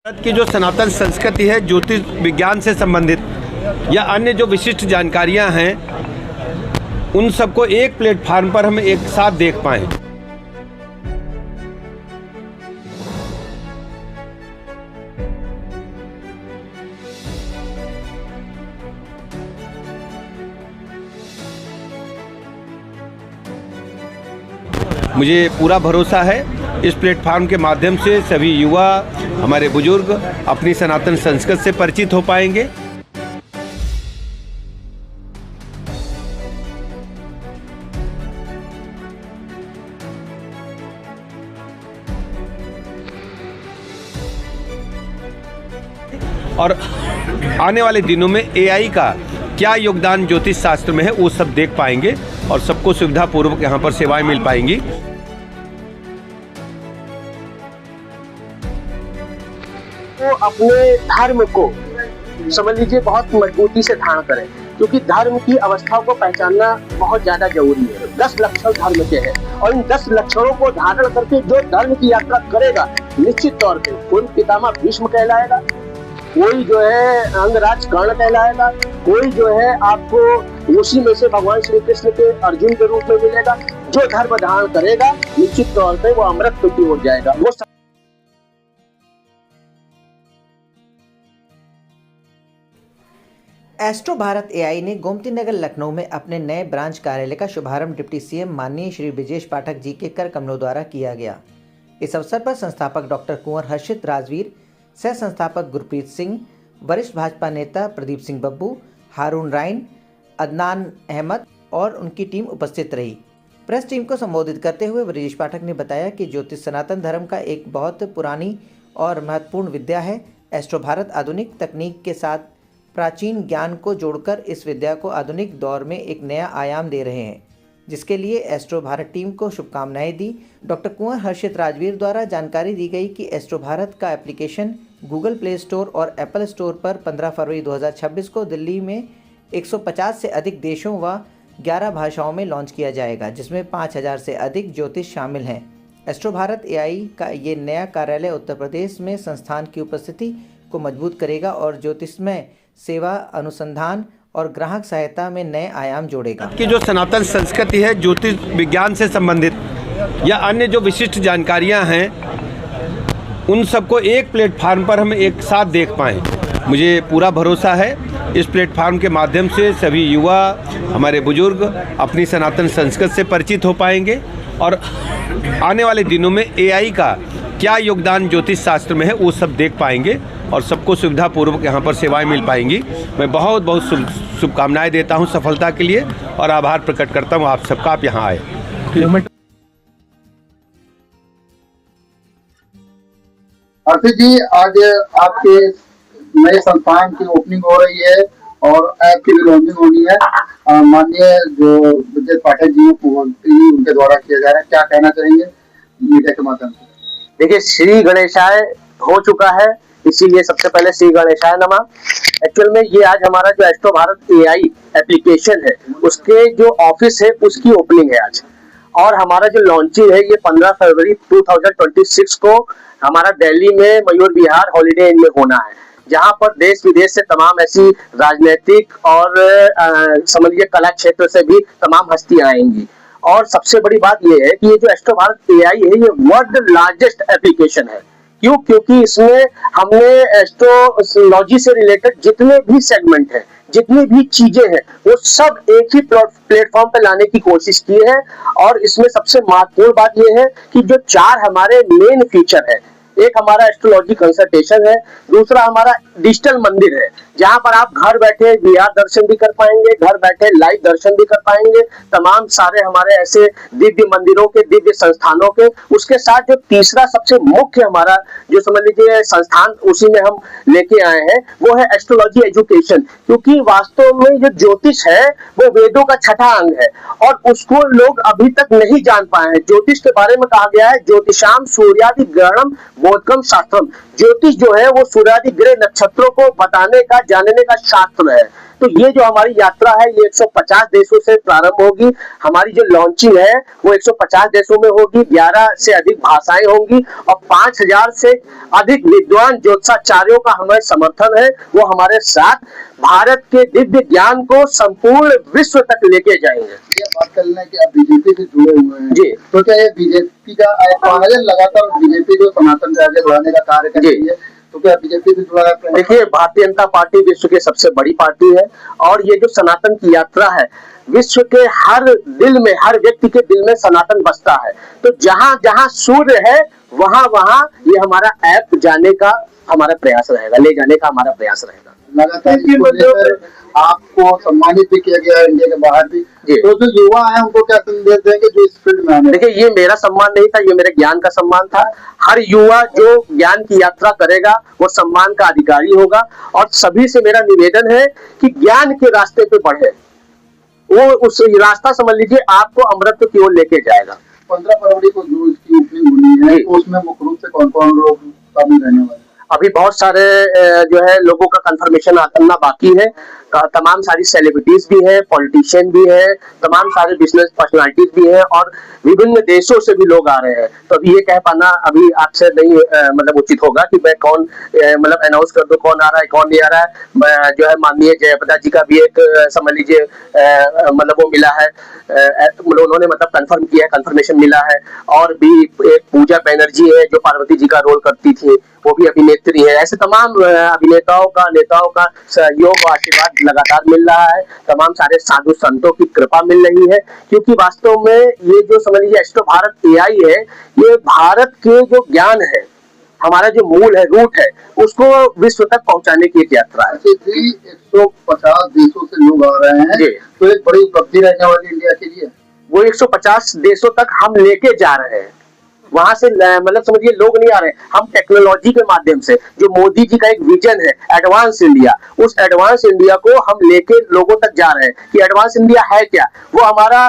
भारत की जो सनातन संस्कृति है, ज्योतिष विज्ञान से संबंधित या अन्य जो विशिष्ट जानकारियां हैं, उन सबको एक प्लेटफार्म पर हम एक साथ देख पाएं। मुझे पूरा भरोसा है इस प्लेटफार्म के माध्यम से सभी युवा, हमारे बुजुर्ग अपनी सनातन संस्कृति से परिचित हो पाएंगे। और आने वाले दिनों में एआई का क्या योगदान ज्योतिष शास्त्र में है, वो सब देख पाएंगे और सबको सुविधापूर्वक यहाँ पर सेवाएं मिल पाएंगी। वो अपने धर्म को समझ लीजिए बहुत मजबूती से धारण करें, क्योंकि धर्म की अवस्थाओं को पहचानना बहुत ज्यादा जरूरी है। 10 लक्षण धर्म के हैं और इन 10 लक्षणों को धारण करके जो धर्म की यात्रा करेगा, निश्चित तौर पे कोई पितामह भीष्म कहलाएगा, कोई जो है अंगराज कर्ण कहलाएगा, कोई जो है आपको उसी में से भगवान श्री कृष्ण के अर्जुन के रूप में मिलेगा। जो धर्म धारण करेगा निश्चित तौर पे वो अमृत तुल्य हो जाएगा। वो एस्ट्रो भारत एआई ने गोमती नगर लखनऊ में अपने नए ब्रांच कार्यालय का शुभारंभ डिप्टी सीएम माननीय श्री ब्रजेश पाठक जी के कर कमलों द्वारा किया गया। इस अवसर पर संस्थापक डॉक्टर कुंवर हर्षित राजवीर, सह संस्थापक गुरप्रीत सिंह, वरिष्ठ भाजपा नेता प्रदीप सिंह बब्बू, हारून राइन, अदनान अहमद और उनकी टीम उपस्थित रही। प्रेस टीम को संबोधित करते हुए ब्रजेश पाठक ने बताया कि ज्योतिष सनातन धर्म का एक बहुत पुरानी और महत्वपूर्ण विद्या है। एस्ट्रो भारत आधुनिक तकनीक के साथ प्राचीन ज्ञान को जोड़कर इस विद्या को आधुनिक दौर में एक नया आयाम दे रहे हैं, जिसके लिए एस्ट्रो भारत टीम को शुभकामनाएं दी। डॉक्टर कुंवर हर्षित राजवीर द्वारा जानकारी दी गई कि एस्ट्रो भारत का एप्लीकेशन गूगल प्ले स्टोर और एप्पल स्टोर पर 15 फरवरी 2026 को दिल्ली में 150 से अधिक देशों व 11 भाषाओं में लॉन्च किया जाएगा, जिसमें 5000 से अधिक ज्योतिष शामिल हैं। एस्ट्रो भारत एआई का ये नया कार्यालय उत्तर प्रदेश में संस्थान की उपस्थिति को मजबूत करेगा और ज्योतिषमय सेवा, अनुसंधान और ग्राहक सहायता में नए आयाम जोड़ेगा। की जो सनातन संस्कृति है, ज्योतिष विज्ञान से संबंधित या अन्य जो विशिष्ट जानकारियां हैं, उन सबको एक प्लेटफार्म पर हम एक साथ देख पाएं। मुझे पूरा भरोसा है इस प्लेटफार्म के माध्यम से सभी युवा, हमारे बुजुर्ग अपनी सनातन संस्कृति से परिचित हो पाएंगे और आने वाले दिनों में एआई का क्या योगदान ज्योतिष शास्त्र में है, वो सब देख पाएंगे और सबको सुविधापूर्वक यहाँ पर सेवाएं मिल पाएंगी। मैं बहुत बहुत शुभकामनाएं देता हूँ सफलता के लिए और आभार प्रकट करता हूँ आप सबका, आप यहाँ आए। अर्थित जी, आज आपके नए संस्थान की ओपनिंग हो रही है और ऐप की भी लॉन्चिंग होनी है। माननीय जो ब्रजेश पाठक जी उनके द्वारा किया जा रहा है, क्या कहना चाहेंगे मीडिया के माध्यम से? देखिए, श्री गणेशाय हो चुका है, इसीलिए सबसे पहले श्री गणेशाय नमः। एक्चुअल में ये आज हमारा जो एस्ट्रो भारत एआई एप्लीकेशन है, उसके जो ऑफिस है उसकी ओपनिंग है आज, और हमारा जो लॉन्चिंग है ये 15 फरवरी 2026 को हमारा दिल्ली में मयूर विहार हॉलीडे इन में होना है, जहां पर देश विदेश से तमाम ऐसी राजनीतिक और समझ लीजिए कला क्षेत्र से भी तमाम हस्तियां आएंगी। और सबसे बड़ी बात यह है कि ये जो एस्ट्रो भारत एआई है ये वर्ल्ड लार्जेस्ट एप्लीकेशन है। क्यों? क्योंकि इसमें हमने एस्ट्रोलॉजी से रिलेटेड जितने भी सेगमेंट है, जितनी भी चीजें हैं, वो सब एक ही प्लेटफॉर्म पे लाने की कोशिश की है। और इसमें सबसे महत्वपूर्ण बात यह है कि जो 4 हमारे मेन फीचर है, एक हमारा एस्ट्रोलॉजी कंसल्टेशन है, दूसरा हमारा डिजिटल मंदिर है, जहां पर आप घर बैठे वीआर दर्शन भी कर पाएंगे, घर बैठे लाइव दर्शन भी कर पाएंगे, तमाम सारे हमारे ऐसे दिव्य मंदिरों के, दिव्य संस्थानों के। उसके साथ जो तीसरा सबसे मुख्य हमारा जो समझ लीजिए संस्थान उसी में हम लेके आए हैं, वो है एस्ट्रोलॉजी एजुकेशन। क्योंकि वास्तव में जो ज्योतिष है वो वेदों का 6ठा अंग है और उसको लोग अभी तक नहीं जान पाए हैं। ज्योतिष के बारे में कहा गया है, ज्योतिषाम सूर्यादि ग्रहणम बोधकम शास्त्रम। ज्योतिष जो है वो सूर्यादि ग्रह नक्षत्रों को बताने का, जानने का शास्त्र है। तो ये जो हमारी यात्रा है ये 150 देशों से प्रारंभ होगी। हमारी जो लॉन्चिंग है वो 150 देशों में होगी, 11 से अधिक भाषाएं होंगी और 5000 से अधिक विद्वान ज्योतिषाचार्यों का हमें समर्थन है। वो हमारे साथ भारत के दिव्य ज्ञान को संपूर्ण विश्व तक लेके जाएंगे। ये बात कर लें कि आप बीजेपी से जुड़े हुए हैं जी, तो क्या ये बीजेपी का लगातार बीजेपी जो सनातन को आगे बढ़ाने का कार्य कर रही है, तो क्या बीजेपी से जुड़ा है? देखिए, भारतीय जनता पार्टी विश्व की सबसे बड़ी पार्टी है और ये जो सनातन की यात्रा है, विश्व के हर दिल में, हर व्यक्ति के दिल में सनातन बसता है। तो जहां जहां सूर्य है वहां वहां ये हमारा ऐप जाने का हमारा प्रयास रहेगा, ले जाने का हमारा प्रयास रहेगा। लगातार इसको लेकर आपको सम्मानित भी किया गया है इंडिया के बाहर भी, तो जो युवा है उनको क्या संदेश देंगे जो इस फील्ड में आने? देखिए, ये मेरा सम्मान नहीं था, ये मेरे ज्ञान का सम्मान था। हर युवा जो ज्ञान की यात्रा करेगा वो सम्मान का अधिकारी होगा और सभी से मेरा निवेदन है कि ज्ञान के रास्ते पे बढ़े। वो उस रास्ता समझ लीजिए आपको अमृत की ओर लेके जाएगा। 15 फरवरी को जो इसकी ओपनिंग होनी है तो उसमें मुख्य रूप से कौन कौन लोग शामिल रहने वाले? अभी बहुत सारे जो है लोगों का कंफर्मेशन करना बाकी है। तमाम सारी सेलिब्रिटीज भी हैं, पॉलिटिशियन भी हैं, तमाम सारे बिजनेस पर्सनालिटीज भी हैं और विभिन्न देशों से भी लोग आ रहे हैं। तो अभी ये कह पाना अभी आपसे नहीं मतलब उचित होगा कि मैं कौन मतलब अनाउंस कर दूं कौन आ रहा है कौन नहीं आ रहा है। जो है माननीय जयप्रदा जी का भी एक समझ लीजिए मतलब वो मिला है, उन्होंने मतलब कंफर्म किया है, कंफर्मेशन मिला है। और भी एक पूजा बैनर्जी है जो पार्वती जी का रोल करती थी, वो भी अभिनेत्री है। ऐसे तमाम अभिनेताओं का, नेताओं का सहयोग और आशीर्वाद लगातार मिल रहा है। तमाम सारे साधु संतों की कृपा मिल रही है, क्योंकि वास्तव में ये जो समझ लीजिए एस्ट्रो भारत एआई है, ये भारत के जो ज्ञान है, हमारा जो मूल है, रूट है, उसको विश्व तक पहुंचाने की एक यात्रा है। 150 देशों से लोग आ रहे हैं, तो एक बड़ी उपलब्धि रहने वाली इंडिया के लिए। वो 150 देशों तक हम लेके जा रहे हैं। वहां से मतलब समझिए लोग नहीं आ रहे, हम टेक्नोलॉजी के माध्यम से, जो मोदी जी का एक विजन है एडवांस इंडिया, उस एडवांस इंडिया को हम लेके लोगों तक जा रहे हैं कि एडवांस इंडिया है क्या। वो हमारा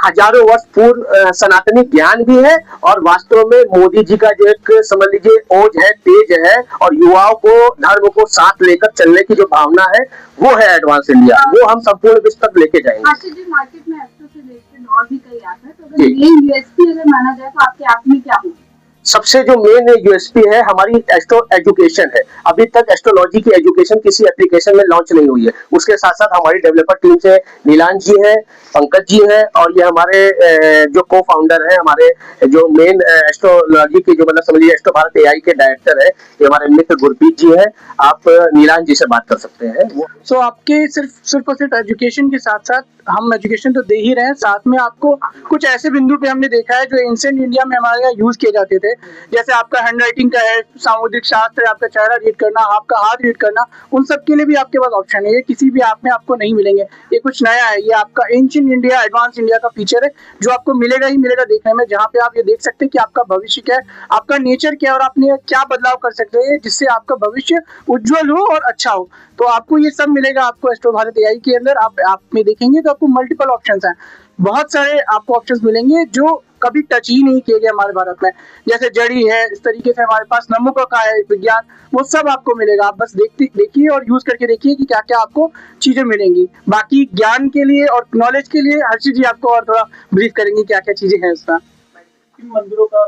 हजारों वर्ष पूर्व सनातनी ज्ञान भी है और वास्तव में मोदी जी का जो एक समझ लीजिए ओज है, तेज है और युवाओं को धर्म को साथ लेकर चलने की जो भावना है, वो है एडवांस इंडिया। वो हम संपूर्ण विश्व तक लेके जाएंगे। मार्केट में एस्ट्रो से रिलेटेड और भी कई ऐप है, तो अगर मेन यूएसपी अगर माना जाए तो आपके ऐप में क्या होगा? सबसे जो मेन यूएसपी है हमारी एस्ट्रो एजुकेशन है। अभी तक एस्ट्रोलॉजी की एजुकेशन किसी एप्लीकेशन में लॉन्च नहीं हुई है। उसके साथ साथ हमारी डेवलपर टीम से नीलांश जी हैं, पंकज जी हैं और ये हमारे जो को फाउंडर हैं, हमारे जो मेन एस्ट्रोलॉजी की जो मतलब समझिए एस्ट्रो भारत एआई के डायरेक्टर है, ये हमारे मित्र गुरप्रीत जी हैं। आप नीलांश जी से बात कर सकते हैं। सो आपके सिर्फ और सिर्फ एजुकेशन के साथ साथ हम एजुकेशन तो दे ही रहे हैं, साथ में आपको कुछ ऐसे बिंदु पे हमने देखा है जो एंशिएंट इंडिया में हमारे यहाँ यूज किए जाते थे, जैसे आपका हैंड राइटिंग का है, सामुद्रिक शास्त्र है, आपका चेहरा रीड करना, आपका हाथ रीड करना, उन सब के लिए भी आपके पास ऑप्शन है। ये किसी भी ऐप में आपको नहीं मिलेंगे, ये कुछ नया है। ये आपका एंशिएंट इंडिया, एडवांस इंडिया का फीचर है जो आपको मिलेगा ही मिलेगा देखने में, जहाँ पे आप ये देख सकते हैं कि आपका भविष्य क्या है, आपका नेचर क्या है और आपने क्या बदलाव कर सकते हैं जिससे आपका भविष्य उज्जवल हो और अच्छा हो। तो आपको ये सब मिलेगा आपको एस्ट्रो भारत एआई के अंदर। आप में देखेंगे तो आपको मल्टीपल ऑप्शंस हैं, बहुत सारे आपको ऑप्शंस मिलेंगे जो कभी टच ही नहीं किए गए हमारे भारत में, जैसे जड़ी है, इस तरीके से हमारे पास नमुका का है विज्ञान, वो सब आपको मिलेगा। आप बस देखिए और यूज करके देखिए कि क्या क्या आपको चीजें मिलेंगी। बाकी ज्ञान के लिए और नॉलेज के लिए हर्षित जी आपको और थोड़ा ब्रीफ करेंगे क्या क्या चीजें हैं इसका। मंदिरों का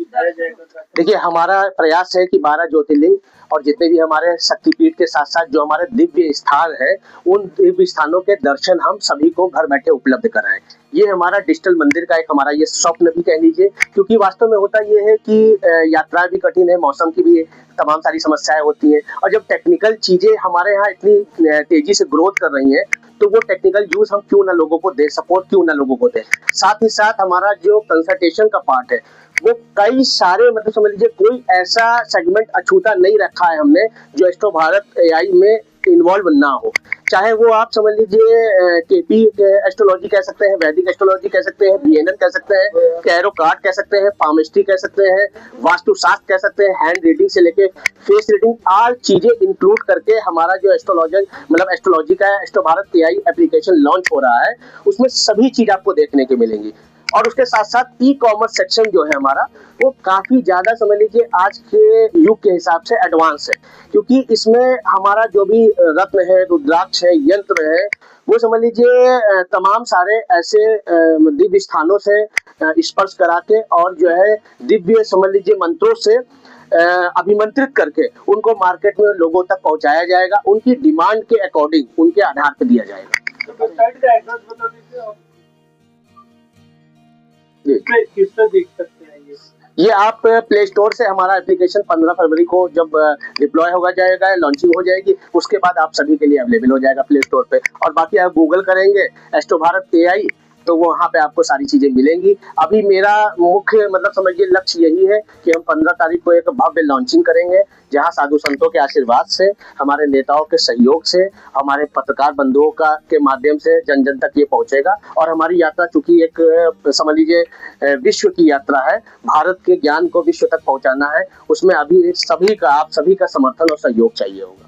देखिए, हमारा प्रयास है कि 12 ज्योतिर्लिंग और जितने भी हमारे शक्तिपीठ के साथ साथ जो हमारे दिव्य स्थान है, उन दिव्य स्थानों के दर्शन हम सभी को घर बैठे उपलब्ध कराएं। ये हमारा डिजिटल मंदिर का एक हमारा ये स्वप्न भी कह लीजिए, क्योंकि वास्तव में होता ये है कि यात्रा भी कठिन है, मौसम की भी तमाम सारी समस्याएं होती हैं और जब टेक्निकल चीजें हमारे यहाँ इतनी तेजी से ग्रोथ कर रही हैं, तो वो टेक्निकल यूज हम क्यों ना लोगों को दे, सपोर्ट क्यों ना लोगों को दे। साथ ही साथ हमारा जो कंसल्टेशन का पार्ट है, वो कई सारे मतलब समझ लीजिए कोई ऐसा सेगमेंट अछूता नहीं रखा है हमने जो एस्ट्रो भारत एआई में इन्वॉल्व ना हो। चाहे वो आप समझ लीजिए केपी एस्ट्रोलॉजी कह सकते हैं, वैदिक एस्ट्रोलॉजी कह सकते हैं, बीएनएन कह सकते हैं, कैरो कार्ड कह सकते हैं, पामिस्ट्री कह सकते हैं, वास्तुशास्त्र कह सकते हैं, हैंड रीडिंग से लेके फेस रीडिंग, आल चीजें इंक्लूड करके हमारा जो एस्ट्रोलॉजी मतलब एस्ट्रोलॉजी का astro Bharat AI application launch हो रहा है, उसमें सभी चीज आपको देखने की मिलेंगी। और उसके साथ साथ ई कॉमर्स सेक्शन जो है हमारा वो काफी ज्यादा समझ लीजिए आज के युग के हिसाब से एडवांस है, क्योंकि इसमें हमारा जो भी रत्न है, रुद्राक्ष है, यंत्र है, वो समझ लीजिए तमाम सारे ऐसे दिव्य स्थानों से स्पर्श करा के और जो है दिव्य समझ लीजिए मंत्रों से अभिमंत्रित करके उनको मार्केट में लोगों तक पहुंचाया जाएगा, उनकी डिमांड के अकॉर्डिंग उनके आधार पर दिया जाएगा। वेबसाइट का एड्रेस बता दीजिए आप। किस पे देख सकते हैं ये आप प्ले स्टोर से हमारा एप्लीकेशन 15 फरवरी को जब डिप्लॉय होगा जाएगा, लॉन्चिंग हो जाएगी, उसके बाद आप सभी के लिए अवेलेबल हो जाएगा प्ले स्टोर पे। और बाकी आप गूगल करेंगे एस्ट्रो भारत AI तो वहाँ पे आपको सारी चीजें मिलेंगी। अभी मेरा मुख्य मतलब समझिए लक्ष्य यही है कि हम 15 तारीख को एक भव्य लॉन्चिंग करेंगे, जहाँ साधु संतों के आशीर्वाद से, हमारे नेताओं के सहयोग से, हमारे पत्रकार बंधुओं के माध्यम से जन जन तक ये पहुंचेगा। और हमारी यात्रा चूंकि एक समझ लीजिए विश्व की यात्रा है, भारत के ज्ञान को विश्व तक पहुंचाना है, उसमें अभी सभी का, आप सभी का समर्थन और सहयोग चाहिए होगा।